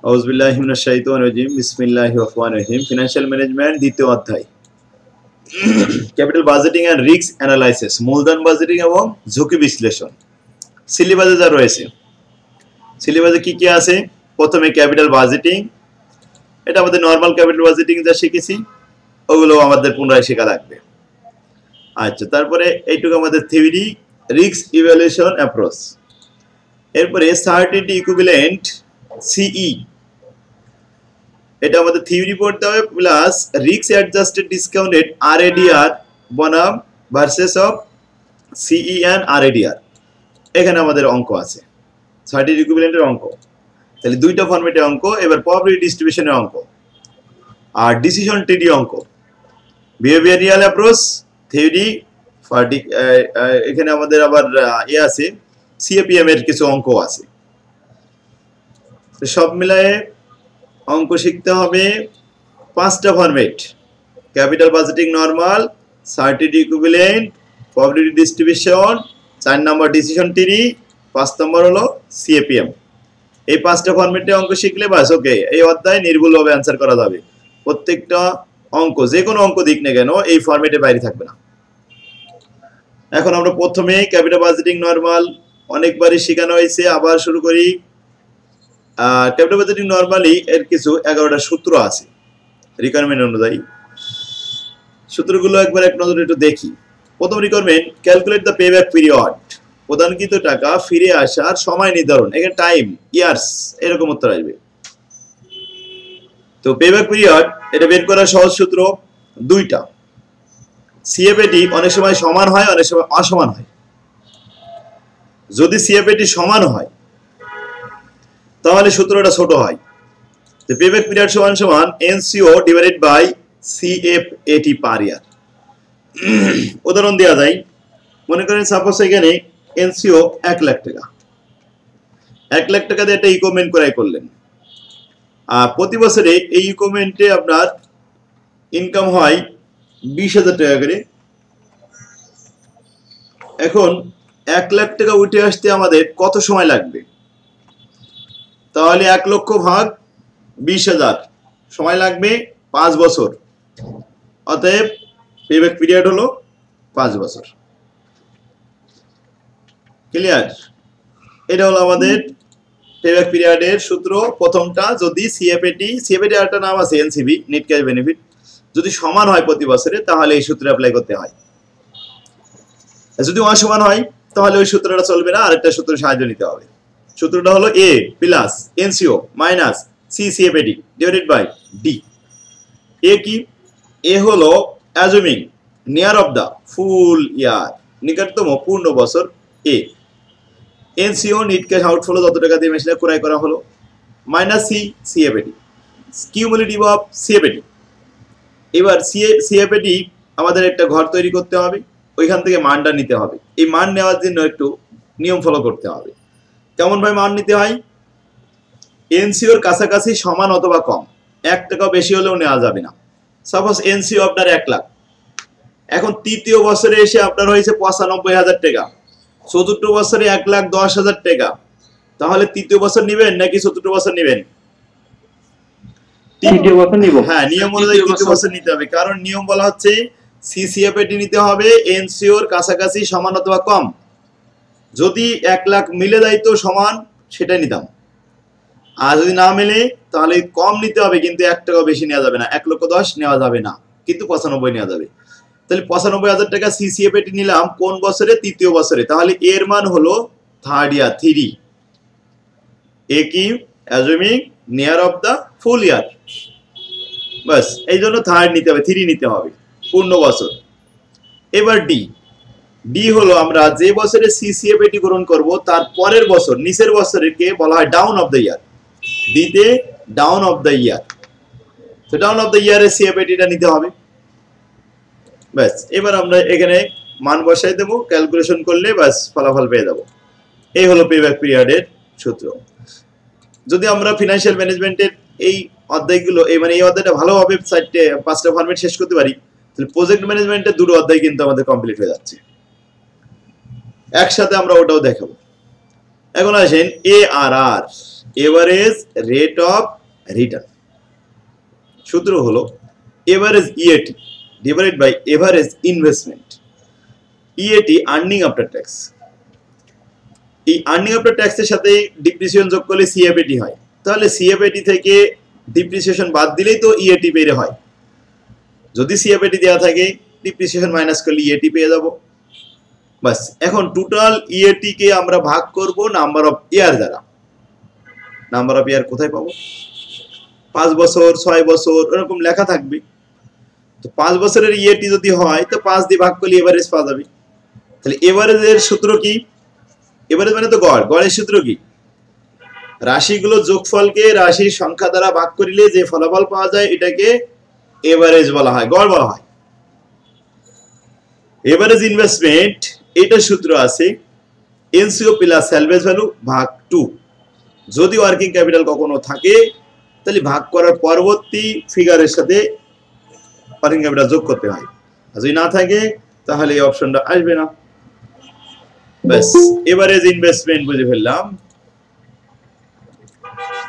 আউযুবিল্লাহি মিনাশ শাইতানির রাজিম বিসমিল্লাহির রহমানির রহিম ফিনান্সিয়াল ম্যানেজমেন্ট দ্বিতীয় অধ্যায় capital budgeting and risk analysis মূলধন বাজেটিং এবং ঝুঁকি বিশ্লেষণ সিলেবাসে যা রয়েছে সিলেবাসে কি কি আছে প্রথমে ক্যাপিটাল বাজেটিং এটা আমাদের নরমাল ক্যাপিটাল বাজেটিং যা শিখেছি ওগুলো আমাদের পুনরায় শেখা লাগবে আচ্ছা তারপরে এইটুকু আমাদের থিওরি রিস্ক ইভ্যালুয়েশন অ্যাপ্রোচ এরপরে সার্টেনিটি ইকুইভ্যালেন্ট সিই এটা আমাদের থিওরি পড়তে হবে প্লাস রিস্ক অ্যাডজাস্টেড ডিসকাউন্টেড আরএডিআর বনাম ভার্সেস অফ সিই এন্ড আরএডিআর এখানে আমাদের অঙ্ক আছে সার্টেনিটি ইকুইভ্যালেন্টের অঙ্ক তাহলে দুইটা ফরম্যাটে অঙ্ক এবার প্রবাবিলিটি ডিস্ট্রিবিউশনের অঙ্ক আর ডিসিশন ট্রি অঙ্ক বিহেভিয়ারিয়াল অ্যাপ্রোচ থিওরি এখানে আমাদের আবার আছে সিএপিএম এর কিছু অঙ্ক আছে সব মিলায়ে অঙ্ক শিখতে হবে পাঁচটা format capital budgeting normal certainty equivalent probability distribution 4 নম্বর ডিসিশন ট্রি 5 নম্বর হলো সিএপিএম এই পাঁচটা ফরম্যাটে অঙ্ক শিখলে বাস ওকে এই অধ্যায় নির্ভুলভাবে অ্যানসার করা যাবে প্রত্যেকটা অঙ্ক যে কোনো অঙ্ক দিক না কেন এই ফরম্যাটে বাইরে থাকবে না এখন আমরা প্রথমে ক্যাপিটাল বাজেটিং নরমাল অনেকবারই শেখানো হয়েছে আবার শুরু করি ক্যাপিটাল বাজেটিং নরমালি এর কিছু 11টা সূত্র আছে রিকোয়ারমেন্ট অনুযায়ী সূত্রগুলো একবার এক নজরে একটু দেখি প্রথম requirement calculate the payback period প্রদানকৃত টাকা ফিরে আসার সময় নির্ধারণ এখানে টাইম ইয়ার্স এরকম উত্তর আসবে তো পেব্যাক পিরিয়ড এটা বের করার সহজ সূত্র দুইটা সিএফএটি অনেক সময় সমান হয় অনেক সময় অসমান হয় যদি সিএফএটি সমান হয় তাহলে সূত্রটা ছোট হয় তো পেব্যাক পিরিয়ড সমান সমান এনসিও ডিভাইডেড বাই সিএফএটি পার ইয়ার উদাহরণ দেওয়া যায় মনে করেন সাপোজ এখানে এনসিও 1 লাখ টাকা 1 লাখ টাকা দিয়ে একটা ইকুইপমেন্ট ক্রয় করলেন আর প্রতি বছরে এই ইকুইপমেন্টে আপনার ইনকাম হয় 20,000 টাকা করে এখন 1 লাখ টাকা উঠে আসতে আমাদের কত সময় লাগবে তাহলে 1 লক্ষ ভাগ 20,000 সময় লাগবে 5 বছর অতএব পেব্যাক পিরিয়ড হলো 5 বছর ক্লিয়ার এটা হলো আমাদের পেব্যাক পিরিয়ডের সূত্র প্রথমটা যদি সিএফএটি একটা নাম আছে এনসিবি নেট ক্যাশ বেনিফিট যদি সমান হয় প্রতি বছরে তাহলে এই সূত্র অ্যাপ্লাই করতে হয় যদি অসমান হয় তাহলে ওই সূত্রটা চলবে না আরেকটা সূত্র সাহায্য নিতে হবে সূত্রটা হলো A plus NCO minus C CFAT divided by D A কি এ হলো অ্যাজুমিং নিয়ার অফ দা ফুল ইয়ার নিকটতম পূর্ণ বছর এ এনসিও নিট ক্যাশ আউটফ্লো যত টাকা দিয়ে মেশিনে ক্রয় করা হলো minus C CFAT cumulative of CFAT এবার সিএফএটি আমাদের একটা ঘর তৈরি করতে হবে ওইখান থেকে মানটা নিতে হবে এই মান নেওয়ার জন্য একটু নিয়ম ফলো করতে হবে কেমন ভাবে মান নিতে হয় এনসিওর কাছাকাছি সমান অথবা কম 1 টাকা বেশি হলেও নেওয়া যাবে না সাপোজ এনসিও আপনার 1 লাখ এখন তৃতীয় বছরে এসে আপনার হয়েছে 95,000 টাকা চতুর্থ বছরে 1,10,000 টাকা তাহলে তৃতীয় বছর নেবেন নাকি চতুর্থ বছর নেবেন তৃতীয় বছর নিব হ্যাঁ নিয়ম অনুযায়ী তৃতীয় বছর নিতে হবে কারণ নিয়ম বলা হচ্ছে সিসিএফএটি নিতে হবে এনসিওর কাছাকাছি সমান অথবা কম যদি 1 লাখ মিলে যায় তো সমান সেটাই নিতাম আর যদি না মিলে তাহলে কম নিতে হবে কিন্তু 1 টাকা বেশি নেওয়া যাবে না 1,10,000 নেওয়া যাবে না কিন্তু 95 নেওয়া যাবে তাহলে 95,000 টাকা সিসিএফএটি নিলাম কোন বছরে তৃতীয় বছরে তাহলে এর মান হলো থার্ড ইয়ার 3 এ কি অ্যাজুমিং নিয়ার অফ দা ফুল ইয়ার বাস এই জন্য থার্ড নিতে হবে 3 নিতে হবে পূর্ণ বছর এবার ডি ডি হলো আমরা যে বছরে সিসিএফএটি গ্রহণ করব তার পরের বছর নিচের বছরকে বলা হয় ডাউন অফ দ্য ইয়ার ডিতে ডাউন অফ দ্য ইয়ার তো ডাউন অফ দ্য ইয়ারে সিএফএটিটা নিতে হবে বাস এবার আমরা এখানে মান বসাই দেব ক্যালকুলেশন করলে বাস ফলাফল পেয়ে যাব এই হলো পেব্যাক পিরিয়ডের সূত্র যদি আমরা ফিনান্সিয়াল ম্যানেজমেন্টের এই অধ্যায়গুলো এই অধ্যায়টা ভালোভাবে 5টা ফরম্যাট শেষ করতে পারি তাহলে প্রজেক্ট ম্যানেজমেন্টের দুটো অধ্যায় কিন্তু আমাদের কমপ্লিট হয়ে যাচ্ছে একসাথে আমরা ওটাও দেখাবো এখন আসেন ARR, average rate of return. সূত্র হলো average EAT divided by average investment. EAT earning after tax. এই আর্নিং আফটার ট্যাক্সের সাথে ডিপ্রিসিয়েশন যোগ করলে সিএফএটি হয়। তাহলে সিএফএটি থেকে ডিপ্রিসিয়েশন বাদ দিলেই তো ইএটি বের হয়। যদি সিএফএটি দেওয়া থাকে ডিপ্রিসিয়েশন মাইনাস করলে ইএটি পেয়ে যাব। বাস, এখন টোটাল ইএটি কে আমরা ভাগ করব নাম্বার অফ ইয়ার দ্বারা। নাম্বার অফ ইয়ার কোথায় পাবো? 5 বছর, 6 বছর এরকম লেখা থাকবে। তো 5 বছরের ইএটি যদি হয় তো 5 দিয়ে ভাগ করলে এভারেজ পাওয়া যাবে। তাহলে এভারেজের সূত্র কি? এভারেজ মানে তো গড়। গড়ের সূত্র কি? রাশিগুলো যোগফলকে রাশির সংখ্যা দ্বারা ভাগ করিলে যে ফলাফল পাওয়া যায় এটাকে এভারেজ বলা হয়, গড় বলা হয়। এভারেজ ইনভেস্টমেন্ট, এটা সূত্র আছে এনসিও প্লাস স্যালভেজ ভ্যালু ভাগ 2। যদি ওয়ার্কিং ক্যাপিটাল কখনো থাকে তাহলে ভাগ করার পরবর্তী ফিগারের সাথে ওয়ার্কিং ক্যাপিটাল যোগ করতে হয়। আর যদি না থাকে তাহলে এই অপশনটা আসবে না। ব্যাস, এভারেজ ইনভেস্টমেন্ট বুঝে ফেললাম।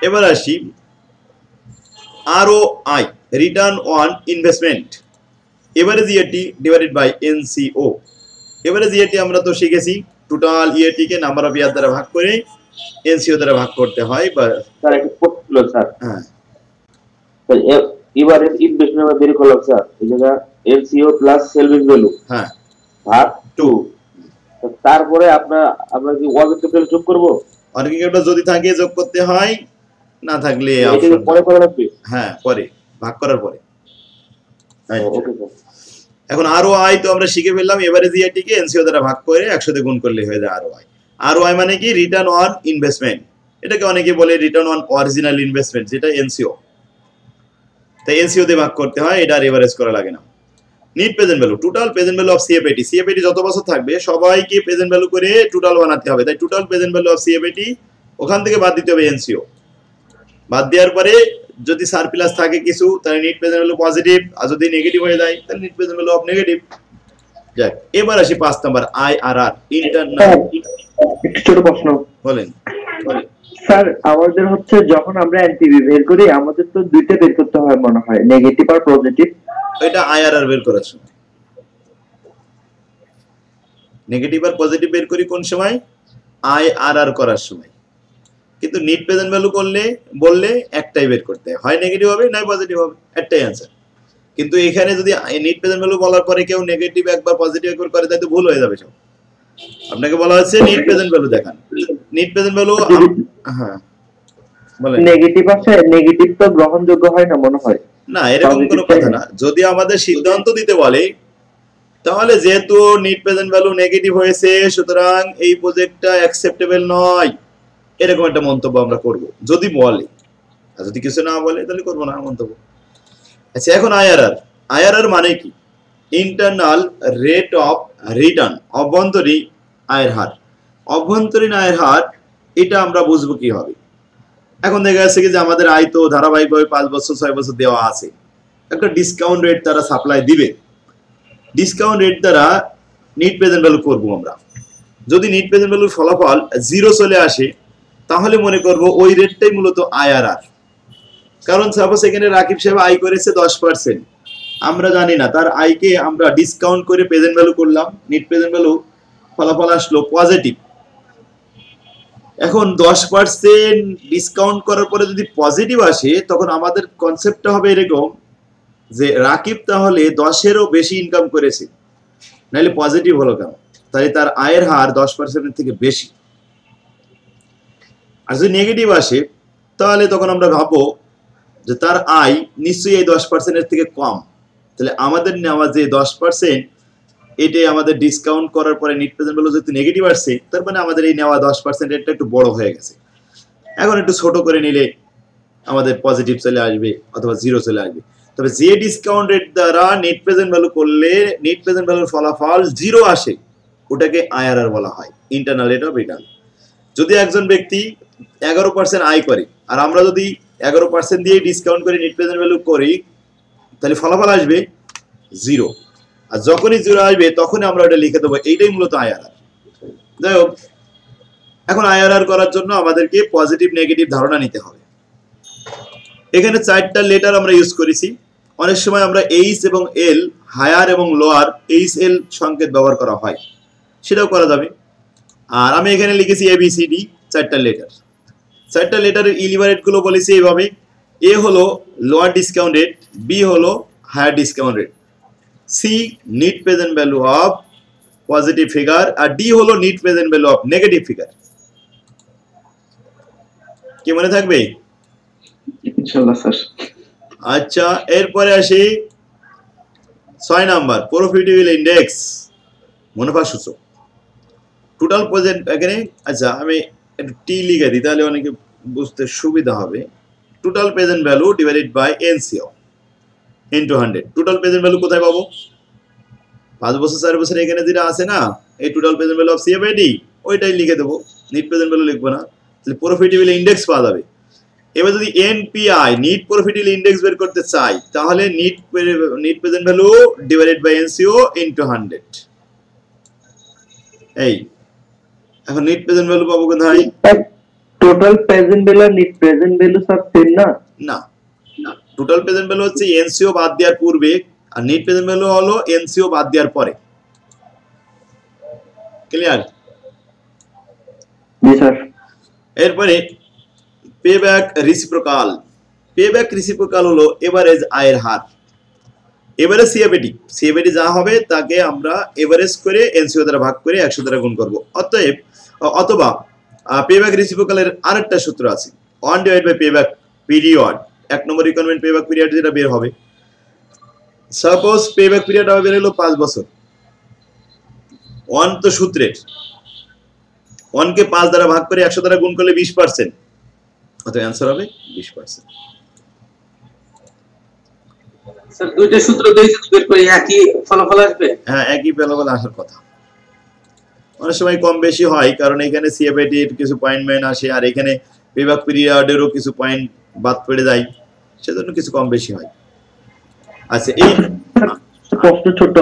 এবার আসি ROI, return on investment. Average EAT divided by NCO. Average EAT আমরা তো শিখেছি, টোটাল ইএটি কে নাম্বার অফ ইয়ার দ্বারা ভাগ করে এনসিও দ্বারা ভাগ করতে হয়। স্যার একটা প্রশ্ন ছিল স্যার। হ্যাঁ স্যার এভারেজ ইনভেস্টমেন্ট আমরা বের করলাম স্যার, এই জায়গা এনসিও প্লাস সেলভিং ভ্যালু হ্যাঁ ভাগ 2। তারপরে আমরা কি ওয়ার্কিং ক্যাপিটাল যোগ করব? ওয়ার্কিং ক্যাপিটাল যদি থাকে যোগ করতে হয়, না থাকলে এটা পরে করা লাগবে। হ্যাঁ, পরে ভাগ করার পরে। Okay sir. এখন ROI তো আমরা শিখে ফেললাম, এভারেজ ইএটি কে এনসিও দ্বারা ভাগ করে 100 দিয়ে গুণ করলে হয়ে যায় ROI। ROI মানে কি? Return on investment. এটাকে অনেকে বলে রিটার্ন অন অরিজিনাল ইনভেস্টমেন্ট, যেটা এনসিও। তাই এনসিও দিয়ে ভাগ করতে হয়, এটা আর এভারেজ করা লাগে না। Net present value, total present value of CFAT. CFAT যত বছর থাকবে সবাইকে প্রেজেন্ট ভ্যালু করে টোটাল বানাতে হবে। তাই total present value of CFAT, ওখান থেকে বাদ দিতে হবে এনসিও। বাদ দেওয়ার পরে যদি সারপ্লাস থাকে কিছু তাহলে নিট প্রেজেন্ট ভ্যালু পজিটিভ, আর যদি নেগেটিভ হয়ে যায় তাহলে net present value of negative. যাক, এবার আসি 5 নাম্বার আইআরআর, ইন্টারনাল। একটু ছোট প্রশ্ন বলেন। স্যার, আমাদের হচ্ছে যখন আমরা এনপিভি বের করি আমাদের তো দুইটা বের করতে হয় মনে হয়, নেগেটিভ আর পজিটিভ। এটা আইআরআর বের করার সময় নেগেটিভ আর পজিটিভ বের করি কোন সময়? আইআরআর করার সময়। কিন্তু নিট প্রেজেন্ট ভ্যালু করলে বললে একটাই বের করতে হয় নেগেটিভ হবে নয় পজিটিভ হবে, একটাই অ্যান্সার। কিন্তু এখানে যদি নিট প্রেজেন্ট ভ্যালু বলার পরে কেউ নেগেটিভ একবার পজিটিভ একবার করে তাই তো ভুল হয়ে যাবে সব। আপনাকে বলা হচ্ছে নিট প্রেজেন্ট ভ্যালু দেখান। নিট প্রেজেন্ট ভ্যালু, হ্যাঁ বলেন। নেগেটিভ আছে, নেগেটিভ তো গ্রহণযোগ্য হয় না মনে হয়। না, এরকম কোনো কথা না। যদি আমাদের সিদ্ধান্ত দিতে বলে তাহলে যেহেতু নিট প্রেজেন্ট ভ্যালু নেগেটিভ হয়েছে সুতরাং এই প্রজেক্টটা অ্যাকসেপ্টেবল নয়, এরকম একটা মন্তব্য আমরা করব যদি বলে। আর যদি কিছু না বলে তাহলে করবো না মন্তব্য। আচ্ছা, এখন আইআরআর। আইআরআর মানে কি? ইন্টারনাল রেট অফ রিটার্ন, অভ্যন্তরীণ আয়ের হার। অভ্যন্তরীণ আয়ের হার এটা আমরা বুঝবো কি হবে? এখন দেখা যাচ্ছে কি যে আমাদের আয় তো ধারাবাহিকভাবে 5 বছর 6 বছর দেওয়া আছে, একটা ডিসকাউন্ট রেট তারা সাপ্লাই দিবে। ডিসকাউন্ট রেট দ্বারা নিট প্রেজেন্ট ভ্যালু করবো আমরা। যদি নিট প্রেজেন্ট ভ্যালুর ফলাফল 0 চলে আসে তাহলে মনে করব ওই রেটটাই মূলত আইআরআর। কারণ সাপোজ এখানে রাকিব সাহেব আয় করেছে 10%, আমরা জানি না তার আয়কে আমরা ডিসকাউন্ট করে প্রেজেন্ট ভ্যালু করলাম, নিট প্রেজেন্ট ভ্যালু ফলাফল আসলো পজিটিভ। এখন 10% ডিসকাউন্ট করার পরে যদি পজিটিভ আসে তখন আমাদের কনসেপ্টটা হবে এরকম যে রাকিব তাহলে 10-এরও বেশি ইনকাম করেছে, নাহলে পজিটিভ হলো কেন? তাই তার আয়ের হার 10%-এর থেকে বেশি। আর যদি নেগেটিভ আসে তাহলে তখন আমরা ভাববো যে তার আয় নিশ্চয়ই এই 10%-এর থেকে কম। তাহলে আমাদের নেওয়া যে 10% এটাই আমাদের ডিসকাউন্ট করার পরে নিট প্রেজেন্ট ভ্যালু যদি নেগেটিভ আসছে তার মানে আমাদের এই নেওয়া 10% রেটটা একটু বড় হয়ে গেছে। এখন একটু ছোট করে নিলে আমাদের পজিটিভ চলে আসবে অথবা 0 চলে আসবে। তবে যে ডিসকাউন্ট রেট দ্বারা নেট প্রেজেন্ট ভ্যালু করলে নেট প্রেজেন্ট ভ্যালুর ফলাফল 0 আসে ওটাকে আইআরআর বলা হয়, ইন্টারনাল রেট অফ রিটার্ন। যদি একজন ব্যক্তি 11% আয় করে আর আমরা যদি 11% দিয়ে ডিসকাউন্ট করে নেট প্রেজেন্ট ভ্যালু করি তাহলে ফলাফল আসবে 0। আর যখনই 0 আসবে তখনই আমরা ওটা লিখে দেবো, এইটাই মূলত আইআরআর। যাই হোক, এখন আইআরআর করার জন্য আমাদেরকে পজিটিভ নেগেটিভ ধারণা নিতে হবে। এখানে 4টা লেটার আমরা ইউজ করেছি। অনেক সময় আমরা এইচ এবং এল, হায়ার এবং লোয়ার, এইচ এল সংকেত ব্যবহার করা হয়, সেটাও করা যাবে। আর আমি এখানে লিখেছি ABCD 4টা লেটার। 4টা লেটারের ইলিভারেট গুলো বলেছি এইভাবে, এ হলো লোয়ার ডিসকাউন্ট রেট, বি হলো higher discount rate, C net present value of positive figure, আর ডি হলো net present value of negative figure. কি মনে থাকবে? ইনশাআল্লাহ স্যার। আচ্ছা, এরপরে আসি 6 নাম্বার, প্রফিটেবল ইন্ডেক্স, মুনাফা সূচক। টোটাল প্রেজেন্ট এখানে, আচ্ছা আমি একটু টি লিখে দিই তাহলে অনেকে বুঝতে সুবিধা হবে। Total present value divided by NCO into 100। Total present value কোথায় পাবো? 5 বছর 4 বছর এখানে যেটা আছে না, এই টোটাল প্রেজেন্ট ভ্যালু অফ সিএফআইডি, ওইটাই লিখে দেবো, নিট প্রেজেন্ট ভ্যালু লিখবো না। তাহলে প্রফিটেবল ইন্ডেক্স পাওয়া যাবে। এবার যদি এনপিআই নিট প্রফিটেবল ইন্ডেক্স বের করতে চাই, তাহলে net present value divided by NCO into 100। এই এখন নিট প্রেজেন্ট ভ্যালু পাবো কোথায়? টোটাল প্রেজেন্ট ভ্যালু আর নিট প্রেজেন্ট ভ্যালু সব সেম না? না, টোটাল প্রেজেন্ট ভ্যালু হচ্ছে এনসিও বাদ দেওয়ার পূর্বে, আর নিট প্রেজেন্ট ভ্যালু হলো এনসিও বাদ দেওয়ার পরে। ক্লিয়ার? জি স্যার। এরপরে পেব্যাক রেসিপ্রোকাল। পেব্যাক রেসিপ্রোকাল হলো এভারেজ আয়ের হার। এভারেজ সিএফএডি যা হবে তাকে আমরা এভারেজ করে এনসিও দ্বারা ভাগ করে 100 দ্বারা গুণ করব। অতএব অথবা পেব্যাক রেসিপ্রোকালের আরেকটা সূত্র আছে, 1 ডিভাইড বাই পেব্যাক পিরিয়ড। 1 নম্বর রিকোয়ারমেন্ট পেব্যাক পিরিয়ড যেটা বের হবে, সাপোজ পেব্যাক পিরিয়ড হবে বের হলো 5 বছর। 1 তো সূত্রের, 1 কে 5 দ্বারা ভাগ করে 100 দ্বারা গুণ করলে 20%, অতএব অ্যানসার হবে 20%। স্যার দুইটা সূত্র দিয়ে যদি বের করি একই ফলাফল আসবে? হ্যাঁ, একই ফলাফল আসার কথা। অনেক সময় কম বেশি হয়, কারণ এখানে সিএফএডি এর কিছু পয়েন্ট মেন আসে, আর এখানে পেব্যাক পিরিয়ডেরও কিছু পয়েন্ট বাদ পড়ে যায়, সেজন্য কিছু কম বেশি হয়। আচ্ছা, এই প্রশ্ন ছোট।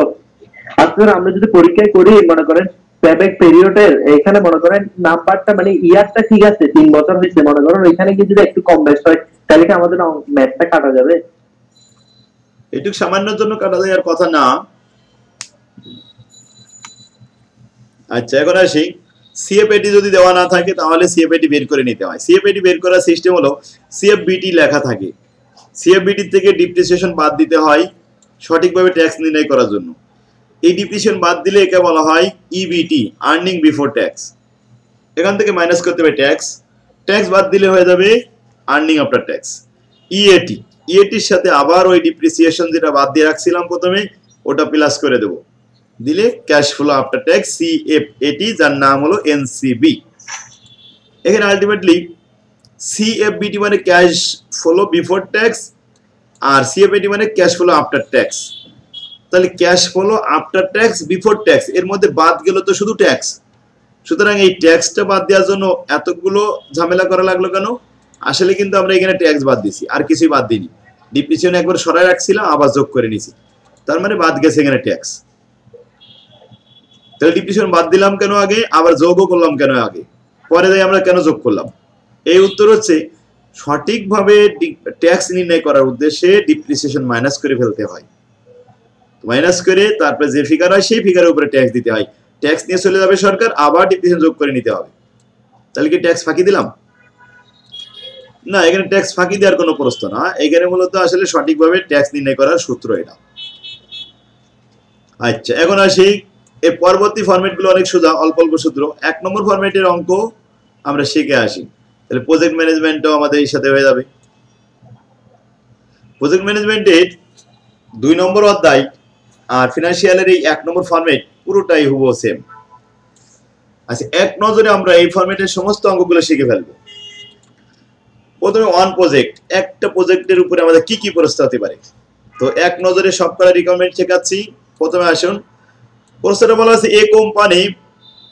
আপনারা আমরা যদি পরীক্ষায় করি, মনে করেন পেব্যাক পিরিয়ডের এখানে মনে করেন নাম্বারটা মানে ইয়ারটা ঠিক আছে 3 বছর হয়েছে, মনে করেন এখানে কি যদি একটু কম বেশ হয় তাহলে কি আমাদের ম্যাথটা কাটা যাবে? এটুক সামান্যর জন্য কাটা দেওয়ার কথা না। আচ্ছা, এখন আসি সিএফএডি যদি দেওয়া না থাকে তাহলে সিএফএডি বের করে নিতে হয়। সিএফএডি বের করার সিস্টেম হলো সিএফবিটি লেখা থাকে, সিএফবিটি থেকে ডিপ্রিসিয়েশন বাদ দিতে হয় সঠিকভাবে ট্যাক্স নির্ণয় করার জন্য। এই ডিপ্রিসিয়েশন বাদ দিলে একে বলা হয় ইবিটি, আর্নিং বিফোর ট্যাক্স। এখান থেকে মাইনাস করতে হবে ট্যাক্স, ট্যাক্স বাদ দিলে হয়ে যাবে আর্নিং আফটার ট্যাক্স। ইএটি, ইএটির সাথে আবার ওই ডিপ্রিসিয়েশন যেটা বাদ দিয়ে রাখছিলাম প্রথমে, ওটা প্লাস করে দেব, দিলে cash flow after tax CFAT, যার নাম হলো এনসিবি। এখানে আলটিমেটলি সিএফবিটি মানে ক্যাশ ফ্লো বিফোর ট্যাক্স, আর সিএফএটি মানে ক্যাশ ফ্লো আফটার ট্যাক্স। তাহলে cash flow after tax before tax, এর মধ্যে বাদ গেল তো শুধু ট্যাক্স। সুতরাং এই ট্যাক্সটা বাদ দেওয়ার জন্য এতগুলো ঝামেলা করা লাগলো কেন? আসলে কিন্তু আমরা এখানে ট্যাক্স বাদ দিছি, আর কিছুই বাদ দিইনি। ডিপ্রিসিয়েশন একবার সরাই রাখছিলাম, আবার যোগ করে নিছি, তার মানে বাদ গেছে এখানে ট্যাক্স। তাহলে ডিপ্রিসিয়েশন বাদ দিলাম কেন আগে, আবার যোগও করলাম কেন আগে, পরে যাই আমরা কেন যোগ করলাম? এই উত্তর হচ্ছে সঠিকভাবে ট্যাক্স নির্ণয় করার উদ্দেশ্যে ডিপ্রিসিয়েশন মাইনাস করে ফেলতে হয়। মাইনাস করে তারপরে যে ফিগার হয় সেই ফিগারের উপরে ট্যাক্স দিতে হয়। ট্যাক্স নিয়ে চলে যাবে সরকার, আবার ডিপ্রিসিয়েশন যোগ করে নিতে হবে। তাহলে কি ট্যাক্স ফাঁকি দিলাম? না, এখানে ট্যাক্স ফাঁকি দেওয়ার কোনো প্রশ্ন না। এখানে মূলত আসলে সঠিকভাবে ট্যাক্স নির্ণয় করার সূত্র এটা। আচ্ছা, এখন আসি এই পরবর্তী ফরম্যাটগুলো অনেক সোজা, অল্প অল্প সূত্র। 1 নম্বর ফরম্যাটের অঙ্ক আমরা শিখে আসি, তাহলে প্রজেক্ট ম্যানেজমেন্টও আমাদের এই সাথে হয়ে যাবে। প্রজেক্ট ম্যানেজমেন্টের 2 নম্বর অধ্যায় আর ফিনান্সিয়ালের এই 1 নম্বর ফরম্যাট পুরোটাই হুবহু সেম। আচ্ছা, এক নজরে আমরা এই ফরম্যাটের সমস্ত অঙ্কগুলো শিখে ফেলবো। প্রথমে ওয়ান প্রজেক্ট, একটা প্রজেক্টের উপরে আমাদের কি কি প্রশ্ন হতে পারে, তো এক নজরে সবকটা রিকোয়ারমেন্ট শেখাচ্ছি। প্রথমে আসুন, প্রশ্নটা বলা আছে a company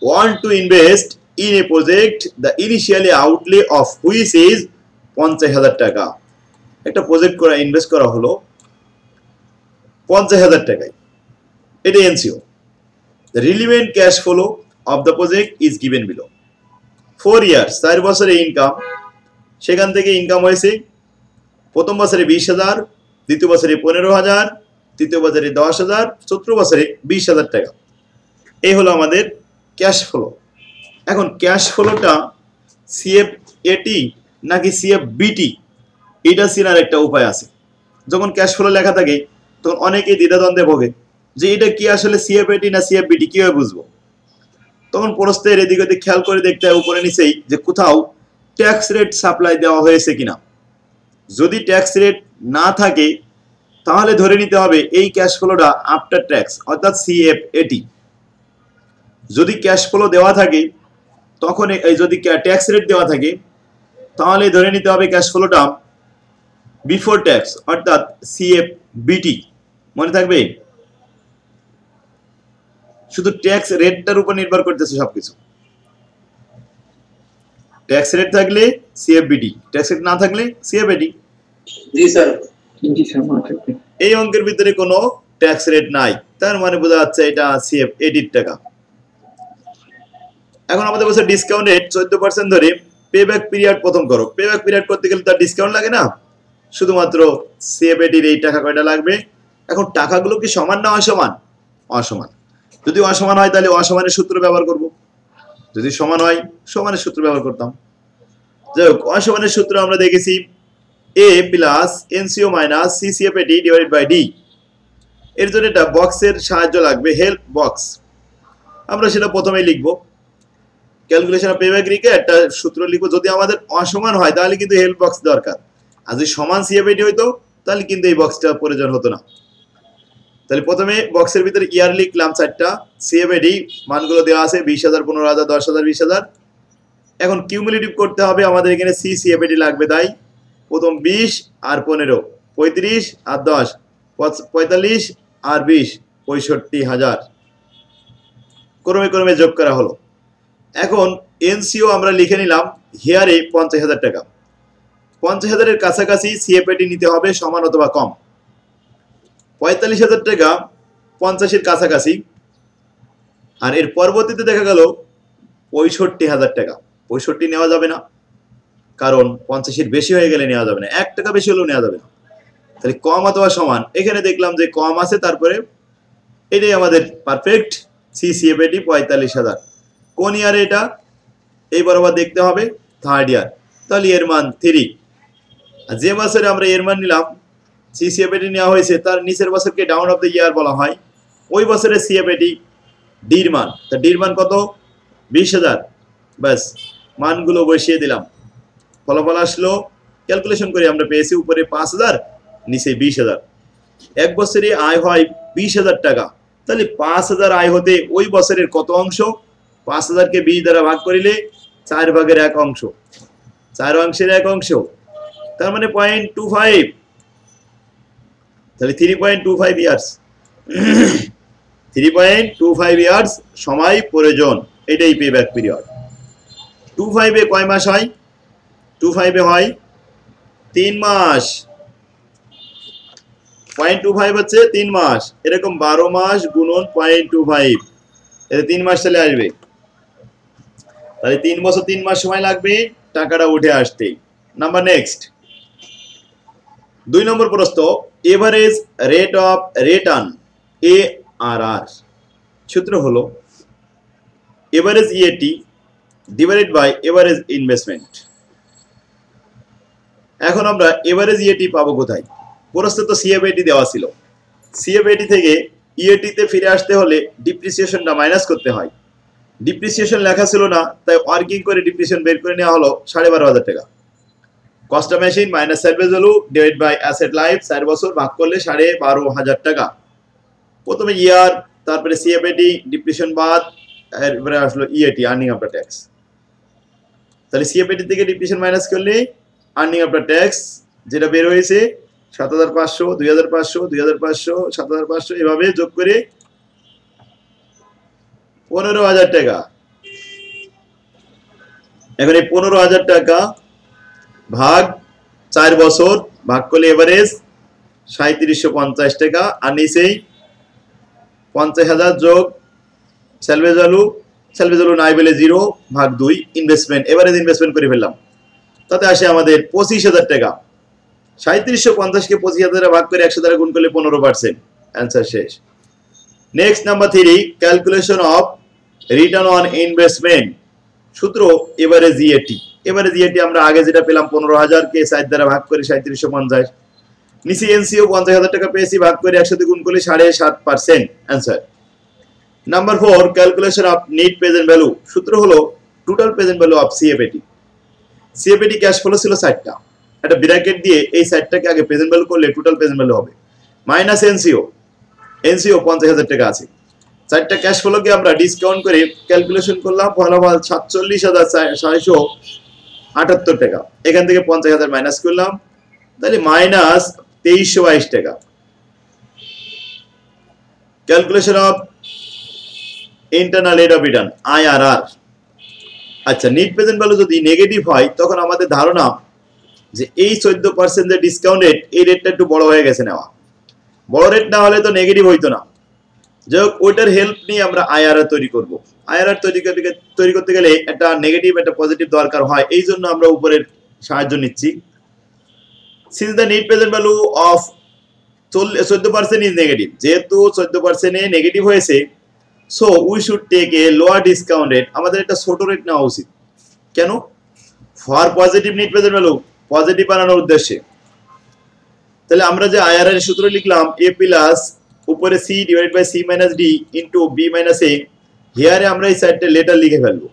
want to invest in a project, the initially outlay of which is 50,000 টাকা। একটা প্রজেক্ট করা ইনভেস্ট করা হলো 50,000 টাকায়, এটা NCO. The relevant cash flow of the project is given below. 4 years 4 বছরে ইনকাম, সেখান থেকে ইনকাম হয়েছে প্রথম বছরে 20,000, দ্বিতীয় বছরে 15,000, তৃতীয় বছরে 10,000, চতুর্থ বছরে 20,000 টাকা। এই হলো আমাদের ক্যাশ ফ্লো। এখন ক্যাশ ফ্লোটা CFAT নাকি CFBT এটা চেনার একটা উপায় আছে। যখন ক্যাশ ফ্লো লেখা থাকে তখন অনেকেই দ্বিধাদ্বন্দ্বে ভোগে যে এটা কি আসলে CFAT না CFBT, কিভাবে বুঝবো? তখন প্রশ্নের এদিক ওদিক খেয়াল করে দেখতে হয় উপরে নিচেই যে কোথাও ট্যাক্স রেট সাপ্লাই দেওয়া হয়েছে কিনা। যদি ট্যাক্স রেট না থাকে তাহলে ধরে নিতে হবে এই ক্যাশ ফ্লোটা আফটার ট্যাক্স অর্থাৎ CFAT। যদি ক্যাশ ফ্লো দেওয়া থাকে তখন যদি ট্যাক্স রেট দেওয়া থাকে তাহলে ধরে নিতে হবে ক্যাশ ফ্লোটা বিফোর ট্যাক্স অর্থাৎ CFBT। মনে থাকবে, শুধু ট্যাক্স রেটটার উপর নির্ভর করতেছে সবকিছু। ট্যাক্স রেট থাকলে CFBT, ট্যাক্স রেট না থাকলে CFAT। জি স্যার। এই অঙ্কের ভিতরে কোনো ট্যাক্স রেট নাই, তার মানে বোঝা যাচ্ছে এটা CFAT টাকা। এখন আমাদের বলছে ডিসকাউন্ট রেট 14% ধরে পেব্যাক পিরিয়ড প্রথম করো। পেব্যাক পিরিয়ড করতে গেলে তার ডিসকাউন্ট লাগে না, শুধুমাত্র CFAT এর এই টাকা কয়টা লাগবে। এখন টাকাগুলো কি সমান না অসমান? অসমান। যদি অসমান হয় তাহলে অসমানের সূত্র ব্যবহার করব, যদি সমান হয় সমানের সূত্র ব্যবহার করতাম। যাই হোক, অসমানের সূত্র আমরা দেখেছি A plus NCO minus CCFAT divided by D। এর জন্য একটা বক্সের সাহায্য লাগবে, হেল্প বক্স। আমরা সেটা প্রথমেই লিখবো, ক্যালকুলেশন অফ পেব্যাক লিখে একটা সূত্র লিখবো। যদি আমাদের অসমান হয় তাহলে কিন্তু হেল্প বক্স দরকার, আর যদি সমান CFAT হইতো তাহলে কিন্তু এই বক্সটা প্রয়োজন হতো না। তাহলে প্রথমে বক্সের ভিতরে ইয়ার লিখলাম 4টা, CFAT মানগুলো দেওয়া আছে 20,000, 15,000, 10,000, 20,000। এখন কিউমুলেটিভ করতে হবে, আমাদের এখানে CCFAT লাগবে, তাই প্রথম 20 আর 15, 35 আর 10, 45 আর 20, 65,000 ক্রমে ক্রমে যোগ করা হলো। এখন NCO আমরা লিখে নিলাম হিয়ারে 50,000 টাকা। 50,000 এর কাছাকাছি CFAT নিতে হবে, সমান অথবা কম। 45,000 টাকা 50 এর কাছাকাছি, আর এর পরবর্তীতে দেখা গেল 65,000 টাকা। 65 নেওয়া যাবে না, কারণ 50 এর বেশি হয়ে গেলে নেওয়া যাবে না, 1 টাকা বেশি হলেও নেওয়া যাবে না। তাহলে কম অথবা সমান, এখানে দেখলাম যে কম আছে, তারপরে এটাই আমাদের পারফেক্ট CCFAT 45,000। কোন ইয়ারে এটা? এই বরাবর দেখতে হবে, থার্ড ইয়ার, তাহলে এর মান 3। আর যে বছরে আমরা এর মান নিলাম CCFAT নেওয়া হয়েছে তার নিচের বছরকে ডাউন অফ দ্য ইয়ার বলা হয়। ওই বছরের CFAT ডির মান, তা ডির মান কত? 20,000। ব্যাস, মানগুলো বসিয়ে দিলাম, ফলাফল আসলো। ক্যালকুলেশন করে আমরা পেয়েছি উপরে 5,000, নিচে 20,000। এক বছরে আয় হয় 20,000 টাকা, তাহলে 5,000 আয় হতে ওই বছরের কত অংশ? 5,000কে 20 দ্বারা ভাগ করিলে 4 ভাগের 1 অংশ, 4 অংশের 1 অংশ, তার মানে 0.25। তাহলে 3.25 ইয়ার্স 3.25 ইয়ার্স সময় প্রয়োজন, এটাই পেব্যাক পিরিয়ড। 25 এ কয় মাস হয়? 25 এ হয় 3 মাস। 0.25 হচ্ছে 3 মাস, এরকম 12 মাস গুণন 0.25, এতে 3 মাস চলে আসবে। তাহলে 3 বছর 3 মাস সময় লাগবে টাকাটা উঠে আসতে। নাম্বার নেক্সট, 2 নম্বর প্রশ্ন, average rate of return ARR। সূত্র হলো average EAT divided by average investment. এখন আমরা এভারেজ EAT পাবো কোথায়? প্রশ্নে তো CFAT দেওয়া ছিল, CFAT থেকে EAT তে ফিরে আসতে হলে ডিপ্রিসিয়েশনটা মাইনাস করতে হয়। ডিপ্রিসিয়েশন লেখা ছিল না, তাই ওয়ার্কিং করে ডিপ্রিসিয়েশন বের করে নেওয়া হলো 12,500 টাকা। Cost of machine minus service value divide by asset life 4 বছর ভাগ করলে 12,500 টাকা। প্রথমে ইয়ার, তারপরে CFAT ডিপ্রিসিয়েশন বাদ, এরপরে আসলো EAT আর্নিং আফটার ট্যাক্স। তাহলে CFAT থেকে ডিপ্রিসিয়েশন মাইনাস করলে আর্নিং আফটার ট্যাক্স যেটা বের হয়েছে 7,500, 2,500, 2,500, 7,500, এভাবে যোগ করে 15,000 টাকা। এখন এই 15,000 টাকা ভাগ 4 বছর ভাগ করলে এভারেজ 3750 টাকা, আর নিচেই 50,000 যোগ স্যালভেজ ভ্যালু স্যালভেজ হলো নাই বলে 0 ভাগ 2 ইনভেস্টমেন্ট, এভারেজ ইনভেস্টমেন্ট করে ফেললাম, তাতে আসে আমাদের 25,000 টাকা। 3750 কে 25,000 ভাগ করে 100 দ্বারা গুণ করলে 15%। অ্যান্সার শেষ। Next number 3, calculation of return on investment. সূত্র এভারেজ ইএটি। এভারেজ ইএটি আমরা আগে যেটা পেলাম 15,000 কে 60 দ্বারা ভাগ করে 3750, নিচে এনসিও 50,000 টাকা পেয়েছি, ভাগ করে 100 দিয়ে গুণ করলে 7.5%। Answer. Number 4, calculation of net present value. সূত্র হলো total present value of CFAT. CFAT cash flow ছিল 60টা, একটা ব্র্যাকেট দিয়ে এই 60টাকে আগে প্রেজেন্ট ভ্যালু করলে টোটাল প্রেজেন্ট ভ্যালু হবে মাইনাস এনসিও। এনসিও 50,000 টাকা আছে, 4টা ক্যাশ ফ্লোকে আমরা ডিসকাউন্ট করে ক্যালকুলেশন করলাম, ফলাফল 47,678 টাকা। এখান থেকে 50,000 মাইনাস করলাম, তাহলে মাইনাস 2322 টাকা। Calculation of internal rate of return IRR. আচ্ছা, নেট প্রেজেন্ট ভ্যালু যদি নেগেটিভ হয় তখন আমাদের ধারণা যে এই 14% যে ডিসকাউন্ট রেট, এই রেটটা একটু বড় হয়ে গেছে নেওয়া। বড় রেট না হলে তো নেগেটিভ হইতো না। যাই হোক, ওইটার হেল্প নিয়ে আমরা আইআরআর তৈরি করব। আইআরআর তৈরি করতে গেলে একটা নেগেটিভ একটা পজিটিভ দরকার হয়, এই জন্য আমরা উপরের সাহায্য নিচ্ছি। Since the net present value of 14% is negative, যেহেতু 14% নেগেটিভ হয়েছে, so we should take a lower discount rate. আমাদের একটা ছোট রেট নেওয়া উচিত। কেন? For positive net present value, positive বানানোর উদ্দেশ্যে। তাহলে আমরা যে আইআরআর সূত্র লিখলাম a প্লাস উপরে c divide by c minus d into b minus a, হিয়ারে আমরা এই সাইডটা লেটার লিখে ফেলবো।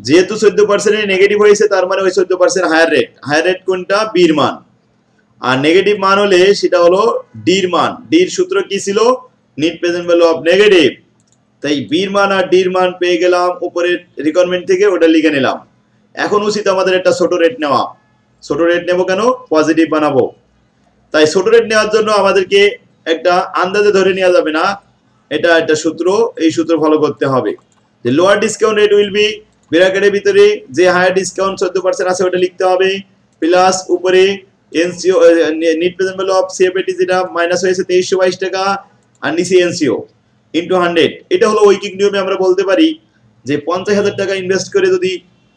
যেহেতু 14% নেগেটিভ হয়েছে, তার মানে ওই 14% হায়ার রেট। হায়ার রেট কোনটা? b এর মান। আর নেগেটিভ মান হলে সেটা হলো d এর মান। d এর সূত্র কি ছিল? Net present value of negative. তাই b এর মান আর d এর মান পেয়ে গেলাম উপরের রিকোয়ারমেন্ট থেকে, ওটা লিখে নিলাম। এখন উচিত আমাদের একটা ছোট রেট নেওয়া। ছোট রেট নেব কেন? পজিটিভ বানাবো। তাই ছোট রেট নেওয়ার জন্য আমাদেরকে একটা আন্দাজে ধরে নেওয়া যাবে না, এটা একটা সূত্র, এই সূত্র ফলো করতে হবে। যে lower discount rate will be, ব্র্যাকেটের ভিতরে যে হায়ার ডিসকাউন্ট 14% আছে ওটা লিখতে হবে, প্লাস উপরে NCO net present value of CFAT যেটা মাইনাস হয়েছে 2322 টাকা, আর নিচে এনসিও ইনটু 100। এটা হলো ঐকিক নিয়মে আমরা বলতে পারি যে 50,000 টাকা ইনভেস্ট করে যদি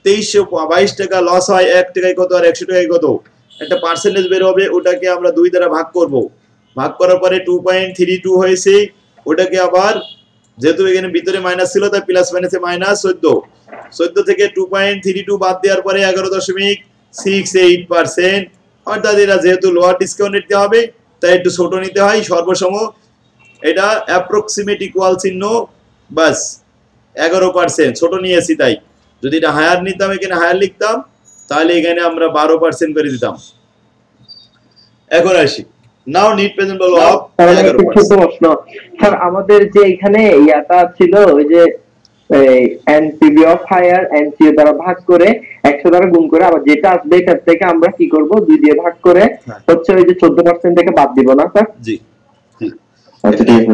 2322 টাকা লস হয়, 1 টাকায় কত আর 100 টাকায় কত, একটা পার্সেন্টেজ বের হবে। ওটাকে আমরা 2 দ্বারা ভাগ করব। ভাগ করার পরে 2.32 হয়েছে, ওটাকে আবার যেহেতু এখানে ভিতরে মাইনাস ছিল তাই প্লাস মাইনাসে মাইনাস 14 থেকে 2.32 বাদ দেওয়ার পরে 11.68%। অর্থাৎ এটা যেহেতু লোয়ার ডিসকাউন্ট নিতে হবে তাই একটু ছোট নিতে হয়। সর্বসম এটা অ্যাপ্রক্সিমেট ইকুয়াল চিহ্ন, বাস 11%, ছোট নিয়েছি। তাই যদি এটা হায়ার নিতাম, এখানে হায়ার লিখতাম, তাহলে এখানে আমরা 12% করে দিতাম। এখন আসি, now net present value of 11%। Sir আমাদের যে এখানে ইয়াটা ছিল, ওই যে এনপিভি অফ হায়ার এনসিও দ্বারা ভাগ করে 100 দ্বারা গুণ করে আবার যেটা আসবে এটার থেকে আমরা কি করব? 2 দিয়ে ভাগ করে হচ্ছে ওই যে 14% থেকে বাদ দিব না স্যার? জি।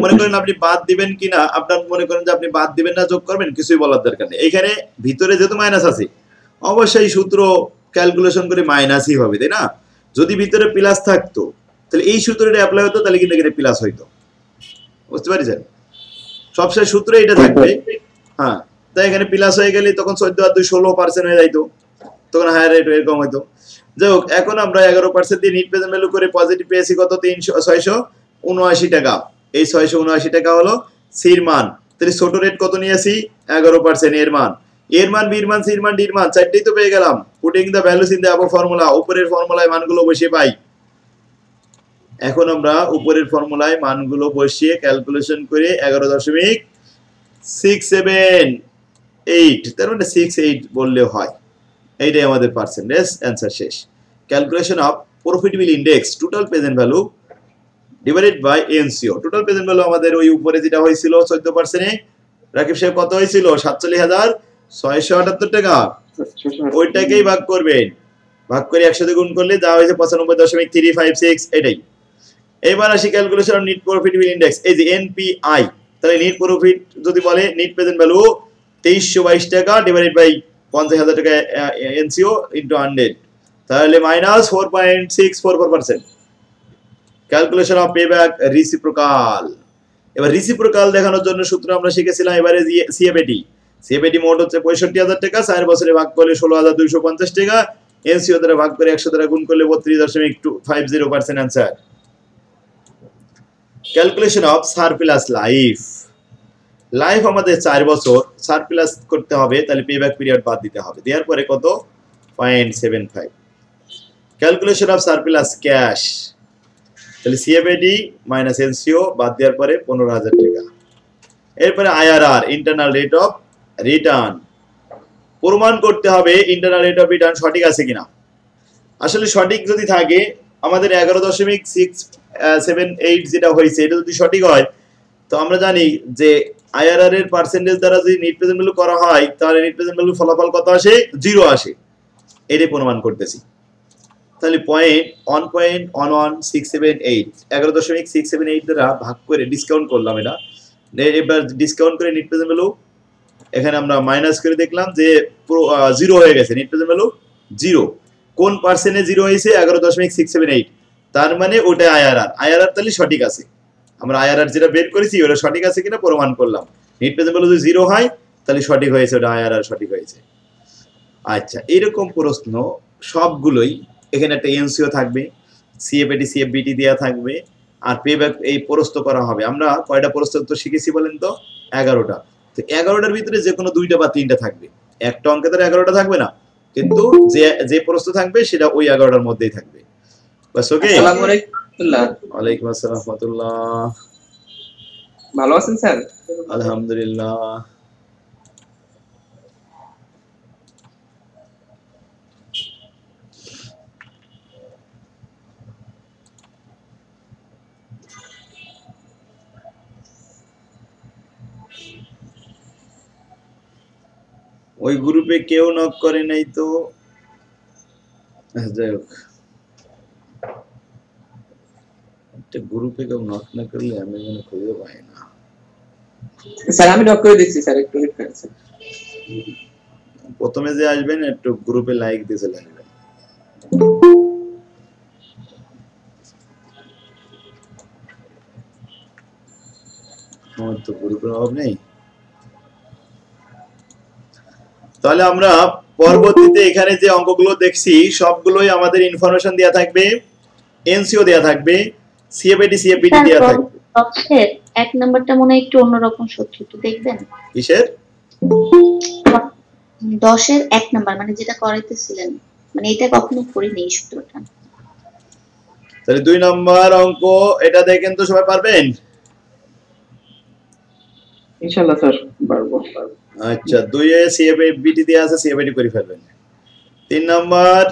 মনে করেন আপনি বাদ দিবেন কিনা, আপনার মনে করেন যে আপনি বাদ দিবেন না যোগ করবেন, কিছুই বলার দরকার নেই। এখানে ভিতরে যেহেতু মাইনাস আছে, অবশ্যই সূত্র ক্যালকুলেশন করে মাইনাসই হবে, তাই না? যদি ভিতরে প্লাস থাকতো তাহলে এই সূত্রটা অ্যাপ্লাই হতো, তাহলে কিন্তু এখানে প্লাস হইতো। বুঝতে পারছেন? সবসময় সূত্র এটা থাকবে। হ্যাঁ, তাই এখানে প্লাস হয়ে গেলে তখন 14 আর 2 16% হয়ে যাইতো, তখন হায়ার রেট এরকম হইতো। যাই হোক, এখন আমরা 11% দিয়ে নিট প্রেজেন্ট ভ্যালু করে পজিটিভ পেয়েছি কত? 679 টাকা। এই 679 টাকা হলো সির মান। তাহলে ছোট রেট কত নিয়েছি? 11% এর মান। এর মান, বির মান, সির মান, ডির মান, চারটেই তো পেয়ে গেলাম। Putting the values in the above formula, উপরের ফর্মুলায় মানগুলো বসিয়ে পাই। এখন আমরা উপরের ফর্মুলায় মানগুলো বসিয়ে ক্যালকুলেশন করে 11.678, তার মানে 68 বললে হয়। এইটাই আমাদের পার্সেন্টেজ। অ্যান্সার শেষ। Calculation of profitable index total present value divided by NCO. Total present value আমাদের ওই উপরে যেটা হয়েছিল 14%, রাকিব সাহেব কত হয়েছিল? 47,678 টাকা। ওইটাকেই ভাগ করবেন, ভাগ করে 100 দিয়ে গুণ করলে যা হয়েছে 95.356। এটাই। এবার আসি calculation of net profitable index. এই যে এনপিআই, তাহলে নেট প্রফিট যদি বলে নেট প্রেজেন্ট ভ্যালু 2322 টাকা ডিভাইডেড বাই 50,000 টাকা এনসিও ইনটু 100, তাহলে minus 4.644%। Calculation of payback reciprocal. এবার রিসিপ্রোকাল দেখানোর জন্য সূত্র আমরা শিখেছিলাম এবারে সিএফএটি। সিএফএটি মোট হচ্ছে 65,000 টাকা, 4 বছরে ভাগ করলে 16,250 টাকা, এনসিও দ্বারা ভাগ করে 100 দ্বারা গুণ করলে 32.50% answer. Calculation of surplus life. Life আমাদের 4 বছর, সারপ্লাস করতে হবে, তাহলে পেব্যাক পিরিয়ড বাদ দিতে হবে, দেওয়ার পরে কত 0.75। ক্যালকুলেশন অফ সারপ্লাস ক্যাশ, তাহলে সিএফএডি মাইনাস এনসিও বাদ দেওয়ার পরে 15,000 টাকা। এরপরে IRR, internal rate of return, প্রমাণ করতে হবে ইন্টারনাল রেট অফ রিটার্ন সঠিক আছে কিনা। আসলে সঠিক যদি থাকে আমাদের 11.678 যেটা হয়েছে এটা যদি সঠিক হয় তো আমরা জানি যে আইআরআর এর পার্সেন্টেজ দ্বারা যদি নেট প্রেজেন্ট ভ্যালু করা হয় তাহলে নেট প্রেজেন্ট ভ্যালু ফলাফল কত আসে, 0 আসে, এটাই প্রমাণ করতেছি। তাহলে 1.11678 11.678 দ্বারা ভাগ করে ডিসকাউন্ট করলাম, এটা এবার ডিসকাউন্ট করে নেট প্রেজেন্ট ভ্যালু এখানে আমরা মাইনাস করে দেখলাম যে 0 হয়ে গেছে, নেট প্রেজেন্ট ভ্যালু 0। কোন পার্সেন্টে 0 হয়েছে, 11.678, তার মানে ওটা আইআরআর। আইআরআর তাহলে সঠিক আছে, আমরা আইআরআর যেটা বের করেছি ওটা সঠিক আছে কিনা প্রমাণ করলাম। নেট প্রেজেন্ট ভ্যালু যদি 0 হয় তাহলে সঠিক হয়েছে, ওটা আইআরআর সঠিক হয়েছে। আচ্ছা, এরকম প্রশ্ন সবগুলোই, এখানে একটা এনসিও থাকবে, সিএফএটি সিএফবিটি দেওয়া থাকবে, আর পেব্যাক এই প্রস্তুত করা হবে। আমরা কয়টা প্রস্তুত তো শিখেছি বলেন তো, 11টা। তো 11টার ভিতরে যে কোনো 2টা বা 3টা থাকবে, একটা অঙ্কে তো 11টা থাকবে না, কিন্তু যে প্রস্তুত থাকবে সেটা ওই 11টার মধ্যেই থাকবে। বাস, ওকে। আসসালামু আলাইকুম। ওয়ালাইকুম আসসালাম রাহমাতুল্লাহ। ভালো আছেন স্যার? আলহামদুলিল্লাহ। ওই গ্রুপে কেউ নক করে নাই তো, যাই হোক, একটা গ্রুপে কেউ নক না করলে আমি মনে খুঁজে পাই না। স্যার আমি নক করে দিচ্ছি স্যার, একটু ওয়েট করেন। প্রথমে যে আসবেন একটু গ্রুপে লাইক দিয়ে চলে আসবেন। আমার তো গ্রুপের অভাব নেই। তাহলে আমরা পরবর্তীতে এখানে যে অঙ্কগুলো দেখছি সবগুলোই আমাদের ইনফরমেশন দেয়া থাকবে, এনসিও দেয়া থাকবে, সিএফএটি সিএফবিটি দেয়া থাকবে। দশের 1 নাম্বারটা মনে হয় একটু অন্যরকম সূত্র, একটু দেখবেন। কিসের? 10-এর 1 নাম্বার মানে যেটা করাইতেছিলেন, মানে এটা কখনো করিনি এই সূত্রটা। তাহলে 2 নাম্বার অঙ্ক, এটা দেখেন তো সবাই পারবেন? ইনশাআল্লাহ স্যার পারবো। আচ্ছা, 2 এ সিএফবিটি দেয়া আছে, সিএফবিটি করে ফেলবেন। 3 নাম্বার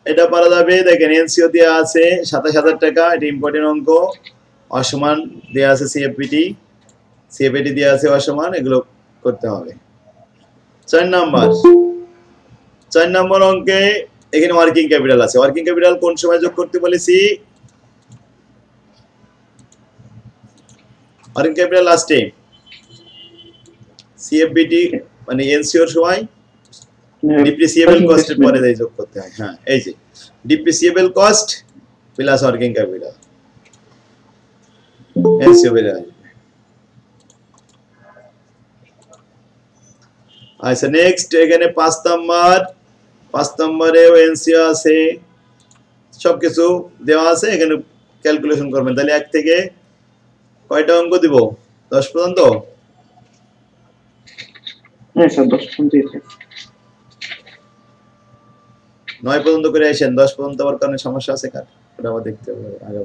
এটা পারা যাবে, দেখেন এনসিও দেয়া আছে 27,000 টাকা, এটা ইম্পর্টেন্ট অঙ্ক। অসমান দেয়া আছে সিএফবিটি, সিএফবিটি দেয়া আছে অসমান, এগুলো করতে হবে। 4 নাম্বার অঙ্কে এখানে ওয়ার্কিং ক্যাপিটাল আছে। ওয়ার্কিং ক্যাপিটাল কোন সময় যোগ করতে বলেছি? ওয়ার্কিং ক্যাপিটাল লাস্টে, সিএফবিটি মানে এনসিওর সময় ডিপ্রিসিয়েবল কস্টের পরে যাই যোগ করতে হয়। হ্যাঁ, এই যে depreciable cost plus working capital, NCO বের আসবে। আচ্ছা, নেক্সট এখানে 5 নম্বরে এনসিও আছে, সবকিছু দেওয়া আছে, এখানে ক্যালকুলেশন করবেন। তাহলে 1 থেকে কয়টা অঙ্ক দিব? 10 পর্যন্ত? হ্যাঁ স্যার 10 পর্যন্ত। 9 পর্যন্ত করে আসেন, 10 পর্যন্ত আবার কারণে সমস্যা আছে কার, ওটা আবার দেখতে হবে আগে।